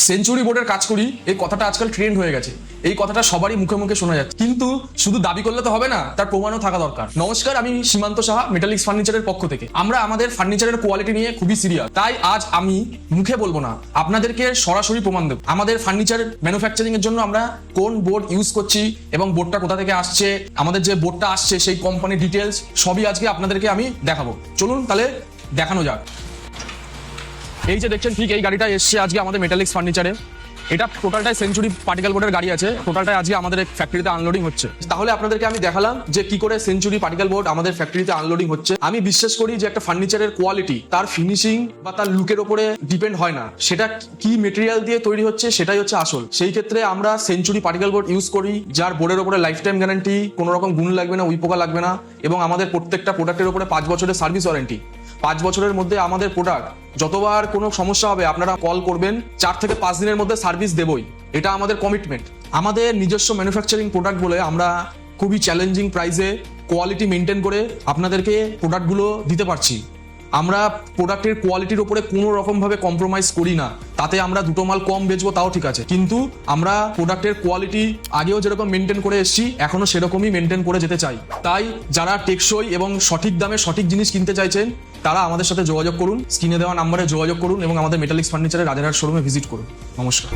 Century বোর্ডের কাজ করি, এই কথাটা আজকাল ট্রেন্ড হয়ে গেছে। এই কথাটা সবারই মুখে মুখে শোনা যাচ্ছে, কিন্তু শুধু দাবি করলে তো হবে না, তার প্রমাণও থাকা দরকার। নমস্কার, আমি সীমান্ত সাহা, মেটালিক্স ফার্নিচারের পক্ষ থেকে। আমরা আমাদের ফার্নিচারের কোয়ালিটি নিয়ে খুবই সিরিয়াস, তাই আজ আমি মুখে বলবো না, আপনাদেরকে সরাসরি প্রমাণ দেবো। আমাদের ফার্নিচার ম্যানুফ্যাকচারিং এর জন্য আমরা কোন বোর্ড ইউজ করছি এবং বোর্ডটা কোথা থেকে আসছে, আমাদের যে বোর্ডটা আসছে সেই কোম্পানির ডিটেলস সবই আজকে আপনাদেরকে আমি দেখাবো। চলুন তাহলে দেখানো যাক। এই যে দেখছেন, ঠিক এই গাড়িটা এসছে আজকে আমাদের মেটালিক্স ফার্নিচারে। এটা টোটালটাই সেঞ্চুরি পার্টিকেল বোর্ডের গাড়ি আছে, টোটালটাই আজকে আমাদের ফ্যাক্টরিতে আনলোডিং হচ্ছে। তাহলে আপনাদেরকে আমি দেখালাম যে কি করে সেঞ্চুরি পার্টিকেল বোর্ড আমাদের ফ্যাক্টরিতে আনলোডিং হচ্ছে। আমি বিশ্বাস করি যে একটা ফার্নিচারের কোয়ালিটি তার ফিনিশিং বা তার লুকের উপরে ডিপেন্ড হয় না, সেটা কি মেটেরিয়াল দিয়ে তৈরি হচ্ছে সেটাই হচ্ছে আসল। সেই ক্ষেত্রে আমরা সেঞ্চুরি পার্টিকেল বোর্ড ইউজ করি, যার বোর্ডের উপরে লাইফ টাইম গ্যারান্টি, কোনো রকম গুণ লাগবে না, উইপোকা লাগবে না, এবং আমাদের প্রত্যেকটা প্রোডাক্টের উপরে 5 বছরের সার্ভিস ওয়ারেন্টি। 5 বছরের মধ্যে আমাদের প্রোডাক্ট যতবার কোনো সমস্যা হবে আপনারা কল করবেন, 4 থেকে 5 দিনের মধ্যে সার্ভিস দেবই, এটা আমাদের কমিটমেন্ট। আমাদের নিজস্ব ম্যানুফ্যাকচারিং প্রোডাক্ট বলে আমরা খুবই চ্যালেঞ্জিং প্রাইসে কোয়ালিটি মেনটেন করে আপনাদেরকে প্রোডাক্টগুলো দিতে পারছি। আমরা প্রোডাক্টের কোয়ালিটির উপরে কোনো রকমভাবে কম্প্রোমাইজ করি না। তাতে আমরা দুটো মাল কম বেচবো তাও ঠিক আছে, কিন্তু আমরা প্রোডাক্টের কোয়ালিটি আগেও যেরকম মেনটেন করে এসেছি এখনো সেরকমই মেনটেন করে যেতে চাই। তাই যারা টেকসই এবং সঠিক দামে সঠিক জিনিস কিনতে চাইছেন তারা আমাদের সাথে যোগাযোগ করুন, স্ক্রিনে দেওয়া নাম্বারে যোগাযোগ করুন এবং আমাদের মেটালিক্স ফার্নিচারের রাজারহাট শোরুমে ভিজিট করুন। নমস্কার।